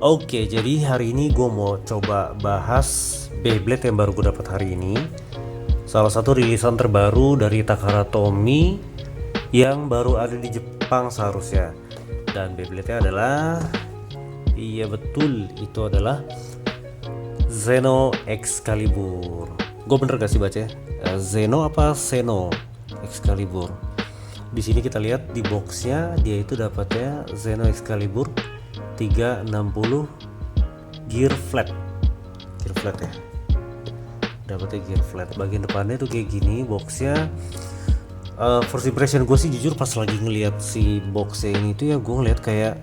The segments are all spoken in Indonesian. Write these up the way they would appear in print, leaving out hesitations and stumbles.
Oke, jadi hari ini gue mau coba bahas Beyblade yang baru gue dapat hari ini. Salah satu rilisan terbaru dari Takara Tomy yang baru ada di Jepang seharusnya. Dan Beyblade-nya adalah, iya betul, itu adalah Xeno Excalibur. Gue bener gak sih baca? Xeno apa Xeno Excalibur? Di sini kita lihat di boxnya dia itu dapatnya Xeno Excalibur 360 gear flat ya, dapetnya gear flat. Bagian depannya tuh kayak gini boxnya. First impression gue sih jujur pas lagi ngeliat si boxnya ini tuh ya, gue ngeliat kayak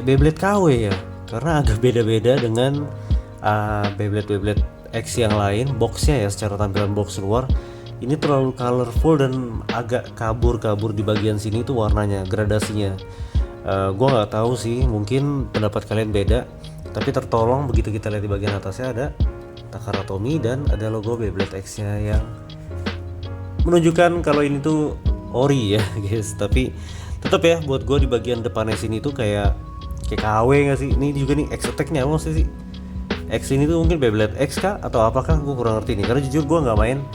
Beyblade KW ya, karena agak beda-beda dengan Beyblade X yang lain. Boxnya ya, secara tampilan box luar ini terlalu colorful dan agak kabur di bagian sini tuh warnanya, gradasinya. Gue nggak tahu sih, mungkin pendapat kalian beda, tapi tertolong begitu kita lihat di bagian atasnya ada Takara Tomy dan ada logo Beyblade X-nya yang menunjukkan kalau ini tuh ori ya guys. Tapi tetap ya, buat gue di bagian depannya sini tuh kayak KW nggak sih? Ini juga nih X Attack-nya apa sih? X ini tuh mungkin Beyblade X kah atau apakah, gue kurang ngerti nih, karena jujur gue nggak main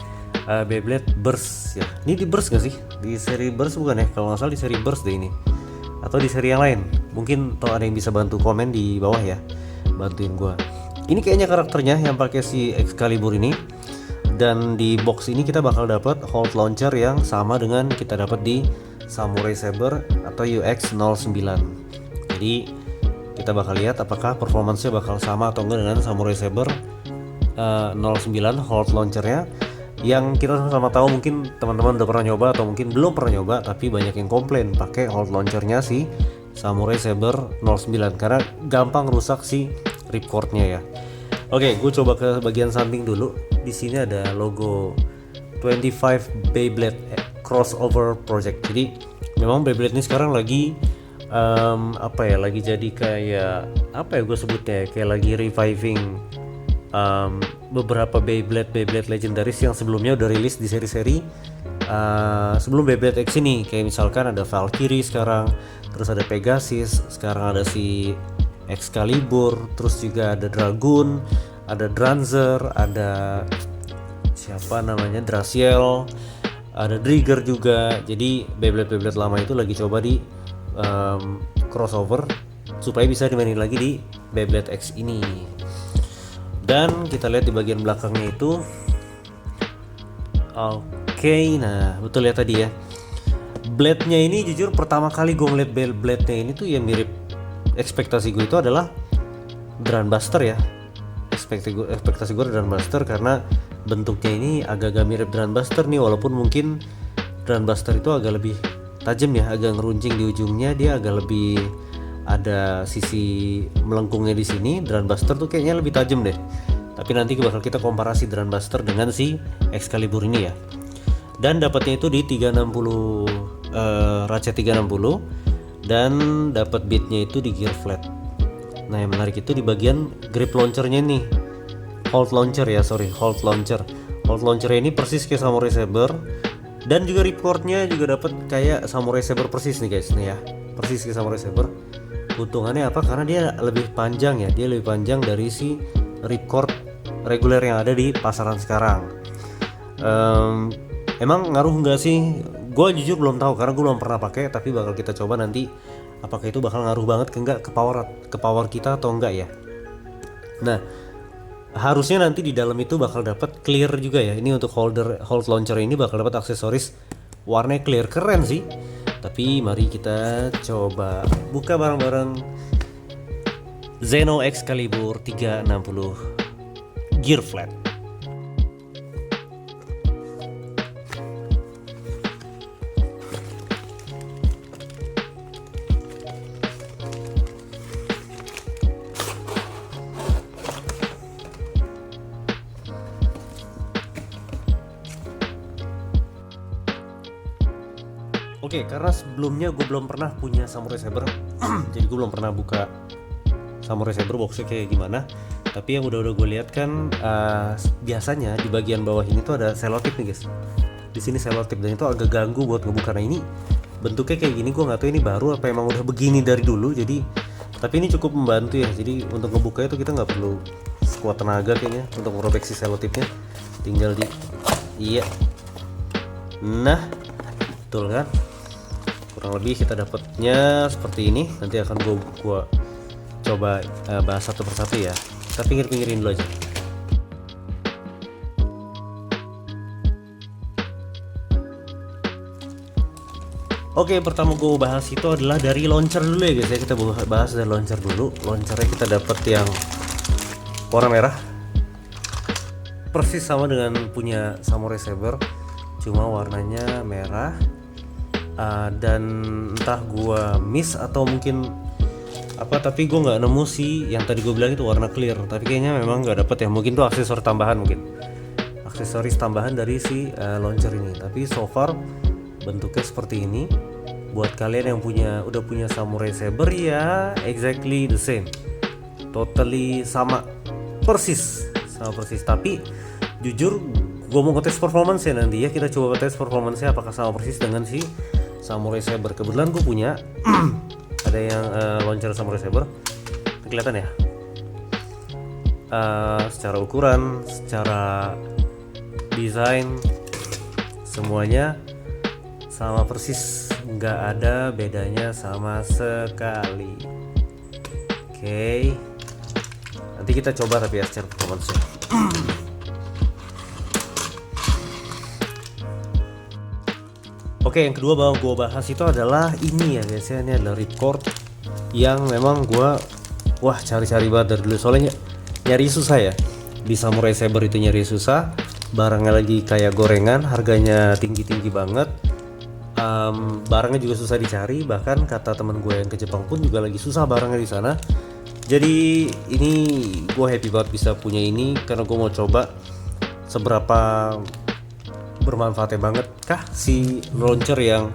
Beyblade Burst ya. Ini di Burst nggak sih? Di seri Burst bukan ya? Kalau nggak salah di seri Burst deh ini, atau di seri yang lain. Mungkin kalau ada yang bisa bantu komen di bawah ya, bantuin gue. Ini kayaknya karakternya yang pakai si Excalibur ini. Dan di box ini kita bakal dapat hold launcher yang sama dengan kita dapat di Samurai Saber atau UX09. Jadi kita bakal lihat apakah performance-nya bakal sama atau enggak dengan Samurai Saber 09 hold launchernya, yang kita sama-sama tahu. Mungkin teman-teman udah pernah nyoba atau mungkin belum pernah nyoba, tapi banyak yang komplain pakai hold launchernya si Samurai Saber 09 karena gampang rusak si ripcord-nya ya. Oke, gue coba ke bagian samping dulu. Di sini ada logo 25 Beyblade Crossover Project. Jadi memang Beyblade ini sekarang lagi lagi jadi kayak gue sebutnya, kayak lagi reviving beberapa Beyblade legendaris yang sebelumnya udah rilis di seri-seri sebelum Beyblade X ini. Kayak misalkan ada Valkyrie sekarang, terus ada Pegasus, sekarang ada si Excalibur, terus juga ada Dragoon, ada Dranzer, ada siapa namanya, Draciel, ada Drigger juga. Jadi Beyblade lama itu lagi coba di crossover supaya bisa dimainin lagi di Beyblade X ini. Dan kita lihat di bagian belakangnya itu, oke, nah betul ya tadi ya, blade-nya ini jujur pertama kali gue ngeliat blade-nya ini tuh yang mirip, ekspektasi gue itu adalah Drunbuster ya. Ekspektasi gue Drunbuster karena bentuknya ini agak-agak mirip Drunbuster nih, walaupun mungkin Drunbuster itu agak lebih tajam ya, agak ngeruncing di ujungnya, dia agak lebih ada sisi melengkungnya di sini. Drunbuster tuh kayaknya lebih tajam deh. Tapi nanti bakal kita komparasi Drunbuster dengan si Excalibur ini ya. Dan dapatnya itu di 360 Ratchet 360 dan dapat beatnya itu di gear flat. Nah yang menarik itu di bagian grip launchernya nih, hold launcher ini persis kayak Samurai Saber, dan juga ripcordnya juga dapat kayak Samurai Saber persis nih guys nih ya, persis kayak Samurai Saber. Untungannya apa? Karena dia lebih panjang ya, dia lebih panjang dari si ripcord reguler yang ada di pasaran sekarang. Emang ngaruh nggak sih? Gue jujur belum tahu karena gue belum pernah pakai, tapi bakal kita coba nanti apakah itu bakal ngaruh banget ke power kita atau enggak ya. Nah harusnya nanti di dalam itu bakal dapat clear juga ya. Ini untuk hold launcher ini bakal dapat aksesoris warnanya clear, keren sih. Tapi mari kita coba buka bareng-bareng Xeno Excalibur 360 gear flat. Oke, karena sebelumnya gue belum pernah punya Samurai Saber jadi gue belum pernah buka Samurai Saber boxnya kayak gimana. Tapi yang udah gue lihat kan biasanya di bagian bawah ini tuh ada selotip nih guys. Di sini selotip, dan itu agak ganggu buat ngebuka. Nah ini bentuknya kayak gini, gue nggak tahu ini baru apa emang udah begini dari dulu. Jadi Tapi ini cukup membantu ya, jadi untuk ngebuka itu kita nggak perlu sekuat tenaga kayaknya untuk merobek si selotipnya, tinggal di iya. Nah, betul kan, kurang lebih kita dapatnya seperti ini. Nanti akan gua coba bahas satu persatu ya, kita pinggir-pinggirin dulu aja. Oke, pertama gue bahas itu adalah dari launcher dulu ya guys ya. Kita bahas dari launcher dulu. Launchernya kita dapat yang warna merah, persis sama dengan punya Samurai Saber, cuma warnanya merah. Dan entah gue miss atau mungkin apa, tapi gue nggak nemu sih yang tadi gue bilang itu warna clear. Tapi kayaknya memang nggak dapet ya. Mungkin tuh aksesoris tambahan, aksesoris tambahan dari si launcher ini. Tapi so far bentuknya seperti ini. Buat kalian yang udah punya Samurai Saber ya, exactly the same, totally sama persis. Tapi jujur gue mau ngetes performance ya nanti ya. Kita coba tes performance nya apakah sama persis dengan si Samurai Saber. Kebetulan gue punya ada yang launcher Samurai Saber, kelihatan ya. Secara ukuran, secara desain, semuanya sama persis, nggak ada bedanya sama sekali. Oke, nanti kita coba tapi ya secara performance. Oke, yang kedua mau gue bahas itu adalah ini ya guys ya. Ini adalah ripcord yang memang gue cari-cari banget dari dulu, soalnya nyari susah ya. Di Samurai Saber itu nyari susah, barangnya lagi kayak gorengan, harganya tinggi-tinggi banget. Barangnya juga susah dicari, bahkan kata teman gue yang ke Jepang pun juga lagi susah barangnya di sana. Jadi ini gue happy banget bisa punya ini, karena gue mau coba seberapa bermanfaatnya banget kah si launcher yang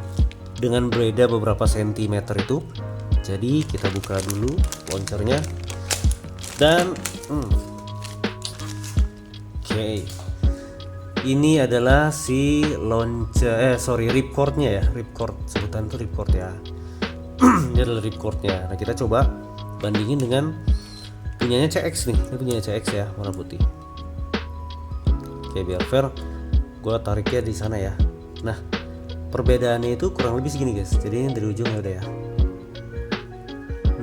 dengan beda beberapa sentimeter itu. Jadi kita buka dulu launchernya dan oke. Ini adalah si launcher, ripcordnya ya, ripcord, sebutan tuh ripcord ya. Ini adalah ripcordnya. Nah kita coba bandingin dengan punyanya CX nih. Ini punyanya CX ya, warna putih. Oke, biar fair, gue tariknya di sana ya. Nah perbedaannya itu kurang lebih segini guys. Jadi ini dari ujung ya udah ya.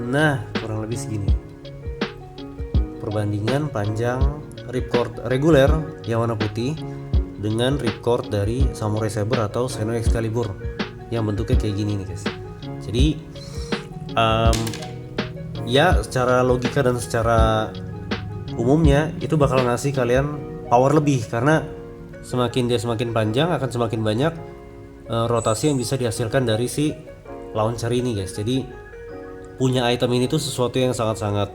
Nah kurang lebih segini. Perbandingan panjang ripcord reguler yang warna putih dengan ripcord dari Samurai Saber atau Senno Excalibur yang bentuknya kayak gini nih guys. Jadi ya secara logika dan secara umumnya itu bakal ngasih kalian power lebih, karena semakin panjang akan semakin banyak rotasi yang bisa dihasilkan dari si launcher ini guys. Jadi punya item ini tuh sesuatu yang sangat-sangat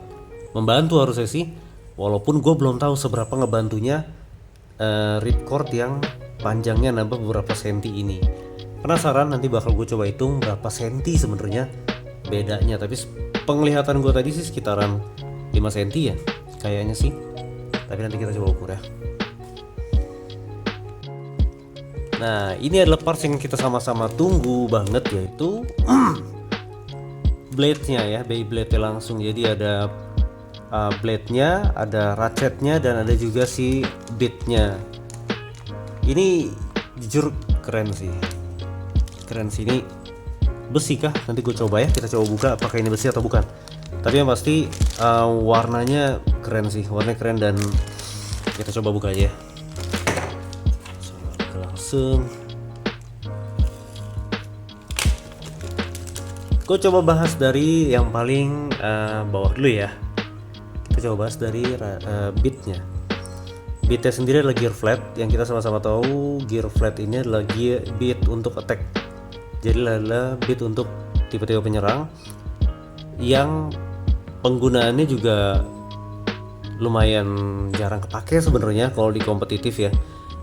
membantu harusnya sih, walaupun gue belum tahu seberapa ngebantunya ripcord yang panjangnya nambah beberapa senti ini. Penasaran, nanti bakal gue coba hitung berapa senti sebenarnya bedanya. Tapi penglihatan gue tadi sih sekitaran 5 senti ya kayaknya sih, tapi nanti kita coba ukur ya. Nah ini adalah parts yang kita sama-sama tunggu banget, yaitu blade-nya ya, Beyblade langsung. Jadi ada blade-nya, ada ratchet-nya, dan ada juga si bit-nya. Ini jujur keren sih ini. Besi kah? Nanti gue coba ya, kita coba buka apakah ini besi atau bukan. Tapi yang pasti warnanya keren sih, warnanya keren, dan kita coba buka aja ya. Langsung gue coba bahas dari yang paling bawah dulu ya. Kita coba bahas dari bitnya. Bitnya sendiri adalah gear flat, yang kita sama-sama tahu gear flat ini adalah bit untuk attack. Jadi adalah bit untuk tipe-tipe penyerang yang penggunaannya juga lumayan jarang kepake sebenarnya kalau di kompetitif ya,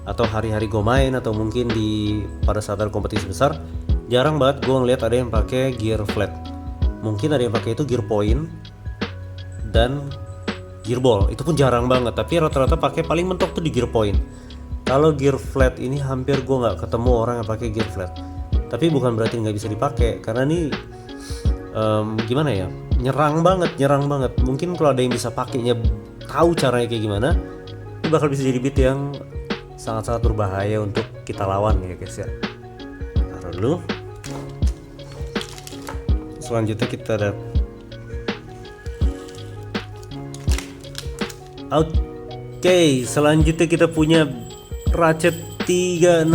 atau hari-hari gue main, atau mungkin pada saat ada kompetisi besar, jarang banget gue ngeliat ada yang pakai gear flat. Mungkin ada yang pakai itu gear point dan gear ball, itu pun jarang banget. Tapi rata-rata pakai paling mentok tuh di gear point. Kalau gear flat ini hampir gue nggak ketemu orang yang pakai gear flat. Tapi bukan berarti nggak bisa dipakai, karena ini gimana ya, nyerang banget. Mungkin kalau ada yang bisa pakainya, tahu caranya kayak gimana, ini bakal bisa jadi beat yang sangat-sangat berbahaya untuk kita lawan ya guys ya. Taruh dulu. Selanjutnya kita ada Oke, selanjutnya kita punya Ratchet 360.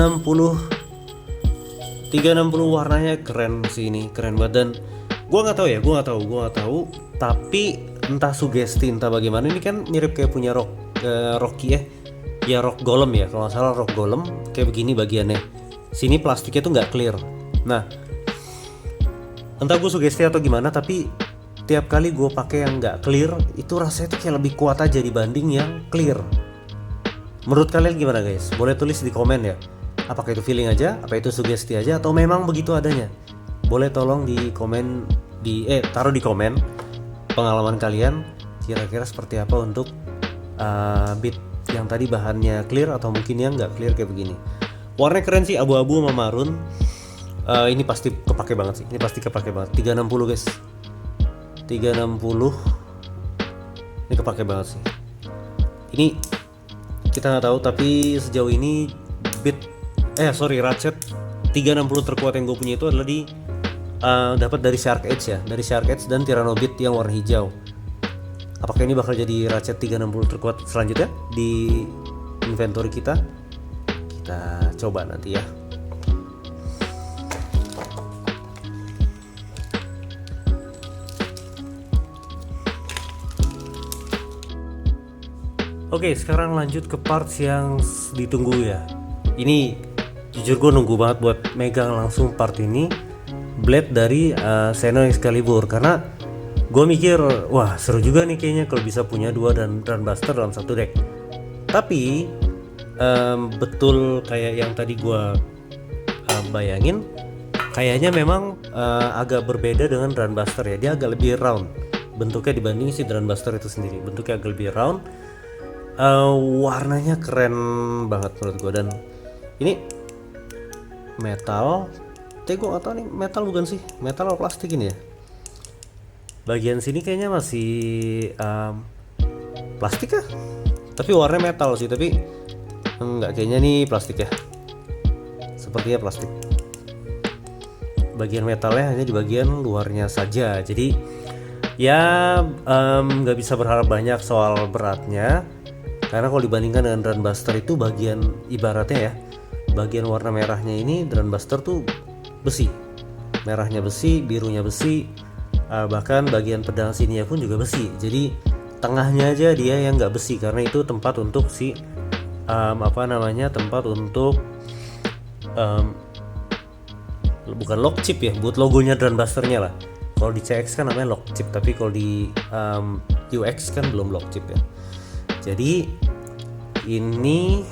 Warnanya keren sih, ini keren banget. Dan gua nggak tahu, tapi entah sugesti entah bagaimana, ini kan mirip kayak punya Rocky ya Rock Golem ya, kalau nggak salah Rock Golem kayak begini bagiannya. Sini plastiknya tuh nggak clear. Nah, entah gue sugesti atau gimana, tapi tiap kali gue pakai yang nggak clear itu rasanya tuh kayak lebih kuat aja dibanding yang clear. Menurut kalian gimana guys? Boleh tulis di komen ya. Apakah itu feeling aja, apa itu sugesti aja, atau memang begitu adanya? Boleh tolong di komen taruh di komen pengalaman kalian kira-kira seperti apa untuk beat yang tadi bahannya clear atau mungkin yang nggak clear kayak begini. Warnanya keren sih, abu-abu sama marun. Ini pasti kepake banget sih. Ini pasti kepake banget. 360 guys. 360. Ini kepake banget sih. Ini kita nggak tahu, tapi sejauh ini Ratchet 360 terkuat yang gue punya itu adalah dapat dari Shark Edge ya, dari Shark Edge dan Tyranno Beat yang warna hijau. Apakah ini bakal jadi Ratchet 360 terkuat selanjutnya di inventory kita? Kita coba nanti ya. Oke, sekarang lanjut ke parts yang ditunggu ya. Ini jujur gue nunggu banget buat megang langsung part ini, blade dari Xeno Excalibur, karena gue mikir wah seru juga nih kayaknya kalau bisa punya dua dan Buster dalam satu deck. Tapi betul kayak yang tadi gue bayangin, kayaknya memang agak berbeda dengan Buster ya. Dia agak lebih round bentuknya dibanding si Buster itu sendiri. Bentuknya agak lebih round. Warnanya keren banget menurut gue. Dan ini metal, gue gak tau nih metal bukan sih, metal atau plastik ini ya. Bagian sini kayaknya masih plastik ya, tapi warnanya metal sih. Tapi enggak, kayaknya nih plastik ya, sepertinya plastik. Bagian metalnya hanya di bagian luarnya saja. Jadi ya nggak bisa berharap banyak soal beratnya, karena kalau dibandingkan dengan Buster itu bagian ibaratnya ya, bagian warna merahnya ini Buster tuh besi, merahnya besi, birunya besi, bahkan bagian pedang sininya pun juga besi. Jadi tengahnya aja dia yang nggak besi, karena itu tempat untuk si tempat untuk bukan lock chip ya, buat logonya Busternya lah. Kalau di CX kan namanya lock chip, tapi kalau di UX kan belum lock chip ya. Jadi ini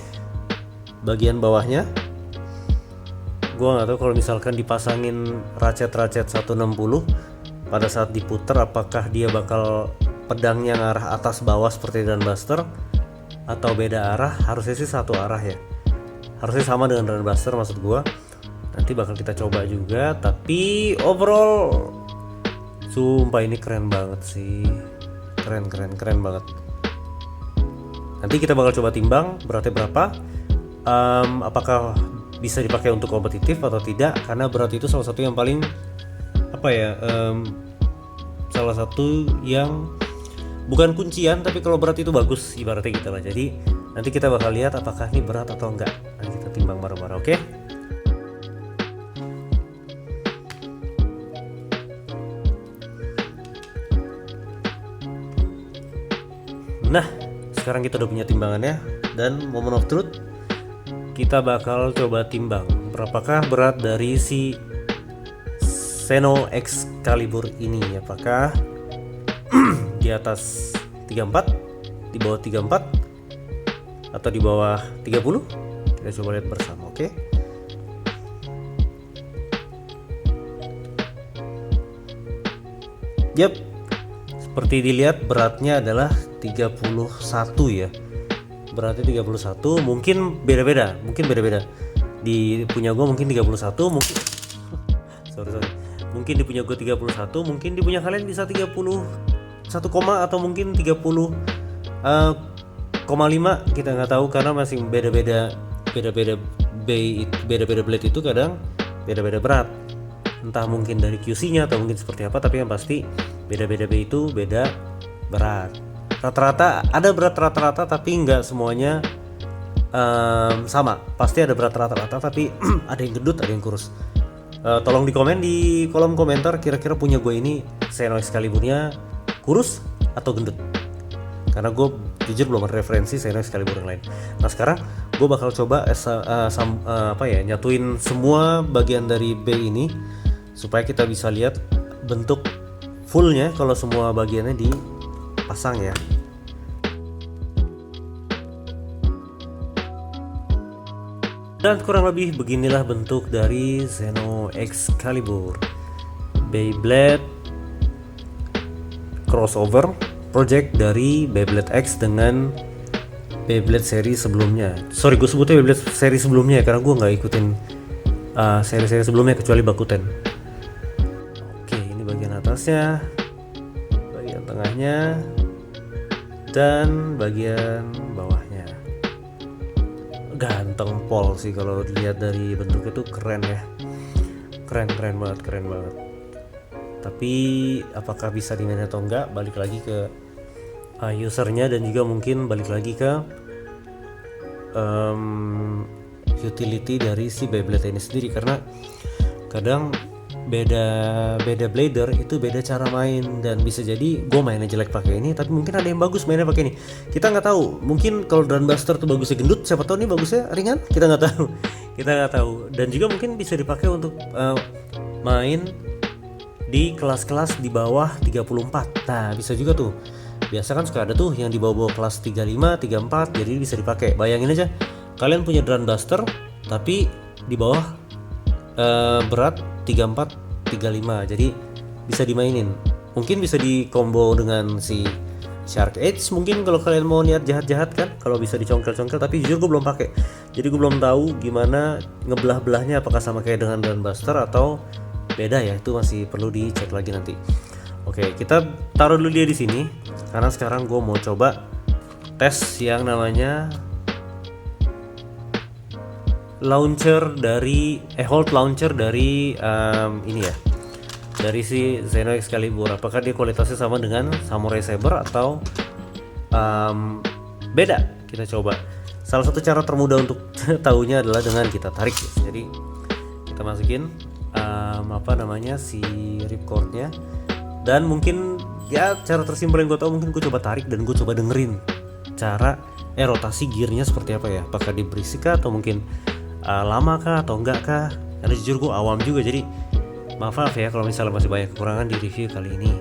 bagian bawahnya, gua nggak tahu kalau misalkan dipasangin Ratchet 160 pada saat diputer, apakah dia bakal pedangnya ngarah atas bawah seperti Buster atau beda arah. Harusnya sih satu arah ya, harusnya sama dengan Buster maksud gua. Nanti bakal kita coba juga. Tapi overall sumpah ini keren banget sih, keren banget. Nanti kita bakal coba timbang beratnya berapa, apakah bisa dipakai untuk kompetitif atau tidak, karena berat itu salah satu yang paling salah satu yang bukan kuncian, tapi kalau berat itu bagus ibaratnya gitu lah. Jadi nanti kita bakal lihat apakah ini berat atau enggak. Nanti kita timbang bareng-bareng, oke? Nah, sekarang kita udah punya timbangannya, dan moment of truth, kita bakal coba timbang berapakah berat dari si Xeno Excalibur ini. Apakah di atas 34, di bawah 34, atau di bawah 30? Kita coba lihat bersama, oke? Yap, seperti dilihat beratnya adalah 31 ya. Beratnya 31, mungkin beda-beda. Di punya gue mungkin 31, mungkin Mungkin di punya gue 31, mungkin di punya kalian bisa 31 koma atau mungkin 30 koma 5, kita nggak tahu karena masih beda-beda blade itu kadang beda-beda berat. Entah mungkin dari QC-nya atau mungkin seperti apa, tapi yang pasti beda-beda B itu beda berat. Rata-rata ada berat rata-rata tapi nggak semuanya sama. Pasti ada berat rata-rata tapi ada yang gendut, ada yang kurus. Tolong di komen di kolom komentar kira-kira punya gue ini Xeno Excalibur-nya kurus atau gendut. Karena gue jujur belum ada referensi Xeno Excalibur yang lain. Nah sekarang gue bakal coba nyatuin semua bagian dari B ini supaya kita bisa lihat bentuk fullnya kalau semua bagiannya dipasang ya. Dan kurang lebih beginilah bentuk dari Xeno Excalibur Beyblade crossover project dari Beyblade X dengan Beyblade seri sebelumnya. Sorry, gue sebutnya Beyblade seri sebelumnya ya, karena gue nggak ikutin seri-seri sebelumnya kecuali Bakuten. Oke, ini bagian atasnya, bagian tengahnya, dan bagian bawahnya. Ganteng pol sih kalau dilihat dari bentuknya tuh, keren ya, keren banget. Tapi apakah bisa dimainin atau enggak, balik lagi ke usernya dan juga mungkin balik lagi ke utility dari si Beyblade ini sendiri, karena kadang beda blader itu beda cara main, dan bisa jadi gue mainnya jelek pakai ini tapi mungkin ada yang bagus mainnya pakai ini, kita nggak tahu. Mungkin kalau Drum Buster tuh bagusnya gendut, siapa tahu nih bagusnya ringan, kita nggak tahu. Dan juga mungkin bisa dipakai untuk main di kelas-kelas di bawah 34. Nah bisa juga tuh, biasa kan suka ada tuh yang di bawah kelas 35, 34, jadi bisa dipakai. Bayangin aja kalian punya Drum Buster tapi di bawah berat 34, 35, jadi bisa dimainin. Mungkin bisa di combo dengan si Shark Edge mungkin kalau kalian mau niat jahat-jahat kan, kalau bisa dicongkel-congkel. Tapi jujur gue belum pakai, jadi gue belum tahu gimana ngebelah-belahnya, apakah sama kayak dengan Drum Buster atau beda ya, itu masih perlu dicek lagi nanti. Oke, kita taruh dulu dia di sini karena sekarang gue mau coba tes yang namanya hold launcher dari ini ya, dari si Xeno Excalibur. Apakah dia kualitasnya sama dengan Samurai Saber atau beda? Kita coba. Salah satu cara termudah untuk tahunya adalah dengan kita tarik ya. Jadi kita masukin si ripcordnya, dan mungkin ya cara tersimpel yang gue tahu, mungkin gue coba tarik dan gue coba dengerin cara rotasi gearnya seperti apa ya, apakah dia berisik kah atau mungkin lama kah atau enggak kah. Karena jujur gue awam juga, jadi maaf ya kalau misalnya masih banyak kekurangan di review kali ini.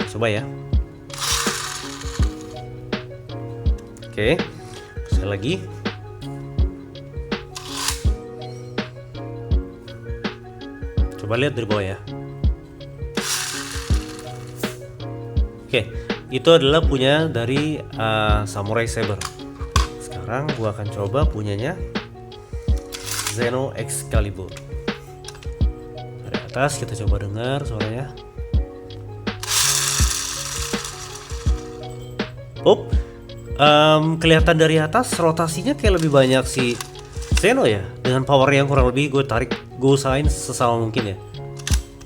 Coba ya. Oke, sekali lagi. Coba lihat dari bawah ya. Oke, itu adalah punya dari Samurai Saber. Sekarang gua akan coba punyanya Xeno Excalibur. Dari atas kita coba dengar suaranya. Kelihatan dari atas rotasinya kayak lebih banyak si Xeno ya, dengan power yang kurang lebih gue usahain sesama mungkin ya.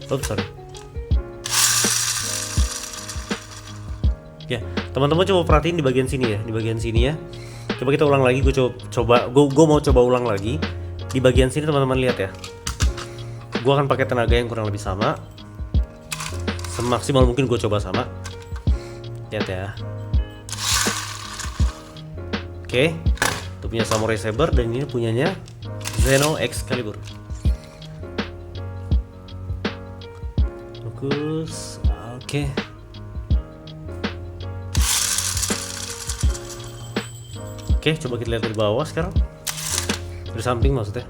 Sorry. Ya, teman-teman coba perhatiin di bagian sini ya, Coba kita ulang lagi, gue mau coba ulang lagi. Di bagian sini teman-teman lihat ya. Gue akan pakai tenaga yang kurang lebih sama. Semaksimal mungkin gue coba sama. Lihat ya. Oke. Itu punya Samurai Saber dan ini punyanya Xeno Excalibur. Fokus. Oke. Oke, coba kita lihat dari bawah sekarang. Dari samping maksudnya.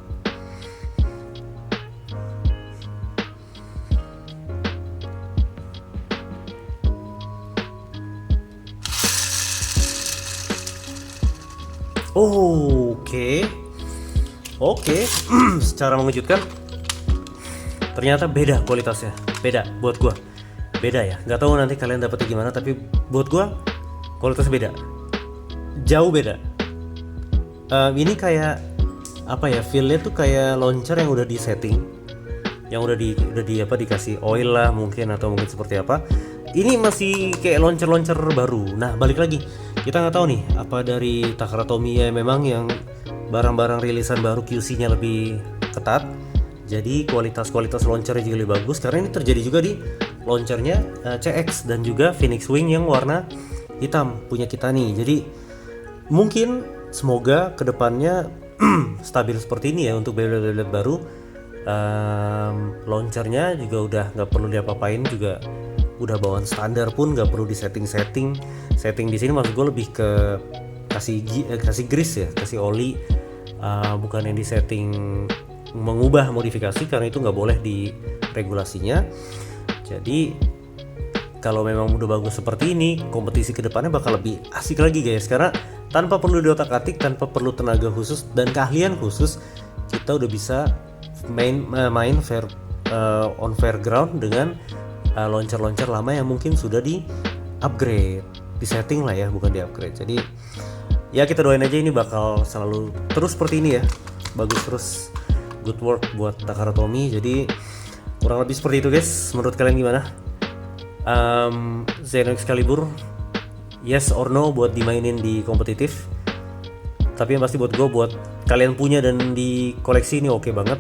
Oke. Secara mengejutkan ternyata beda kualitasnya. beda buat gua. Beda ya, nggak tahu nanti kalian dapetnya gimana, tapi buat gua kualitas beda, jauh beda. Ini kayak apa ya, feelnya tuh kayak launcher yang udah di setting, yang udah di apa, dikasih oil lah mungkin, atau mungkin seperti apa. Ini masih kayak launcher baru. Nah balik lagi, kita nggak tahu nih apa dari Takara Tomy ya, memang yang barang-barang rilisan baru QC-nya lebih ketat, jadi kualitas launchernya juga lebih bagus. Karena ini terjadi juga di launchernya CX dan juga Phoenix Wing yang warna hitam punya kita nih. Jadi mungkin semoga kedepannya stabil seperti ini ya untuk Beyblade baru. Launchernya juga udah nggak perlu diapa-apain, juga udah bawaan standar pun nggak perlu di setting di sini. Maksud gue lebih ke kasih grease ya, kasih oli, bukan yang di setting mengubah modifikasi, karena itu nggak boleh di regulasinya. Jadi kalau memang udah bagus seperti ini, kompetisi kedepannya bakal lebih asik lagi guys, karena tanpa perlu diotak-atik, tanpa perlu tenaga khusus dan keahlian khusus, kita udah bisa main on fairground dengan launcher lama yang mungkin sudah di upgrade, di setting lah ya, bukan di upgrade. Jadi ya kita doain aja ini bakal selalu terus seperti ini ya, bagus terus. Good work buat Takara Tomy. Jadi kurang lebih seperti itu guys. Menurut kalian gimana? Xeno Excalibur yes or no buat dimainin di kompetitif? Tapi yang pasti buat gue, buat kalian punya dan di koleksi ini oke banget.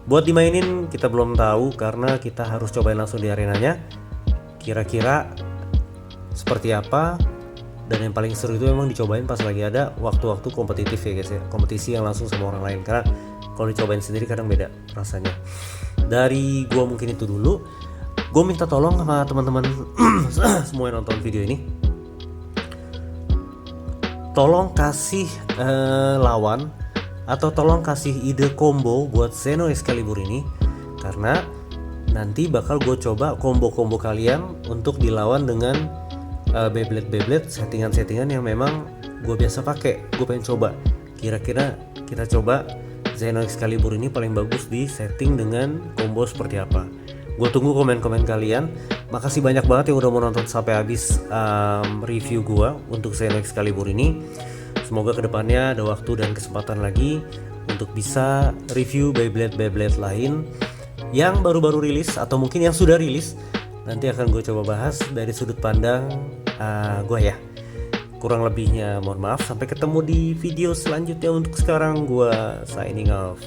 Buat dimainin kita belum tahu, karena kita harus cobain langsung di arenanya kira-kira seperti apa. Dan yang paling seru itu memang dicobain pas lagi ada waktu-waktu kompetitif ya guys ya, kompetisi yang langsung sama orang lain, karena kalau dicobain sendiri kadang beda rasanya. Dari gua mungkin itu dulu. Gua minta tolong sama teman-teman semua yang nonton video ini, tolong kasih lawan atau tolong kasih ide combo buat Xeno Excalibur ini, karena nanti bakal gue coba combo-combo kalian untuk dilawan dengan Beyblade settingan yang memang gue biasa pakai. Gue pengen coba, kira-kira kita coba Xeno Excalibur ini paling bagus di setting dengan combo seperti apa. Gue tunggu komen-komen kalian. Makasih banyak banget yang udah mau nonton sampai habis review gue untuk Xeno Excalibur ini. Semoga kedepannya ada waktu dan kesempatan lagi untuk bisa review Beyblade lain yang baru-baru rilis atau mungkin yang sudah rilis. Nanti akan gue coba bahas dari sudut pandang gue ya. Kurang lebihnya mohon maaf. Sampai ketemu di video selanjutnya. Untuk sekarang gue signing off.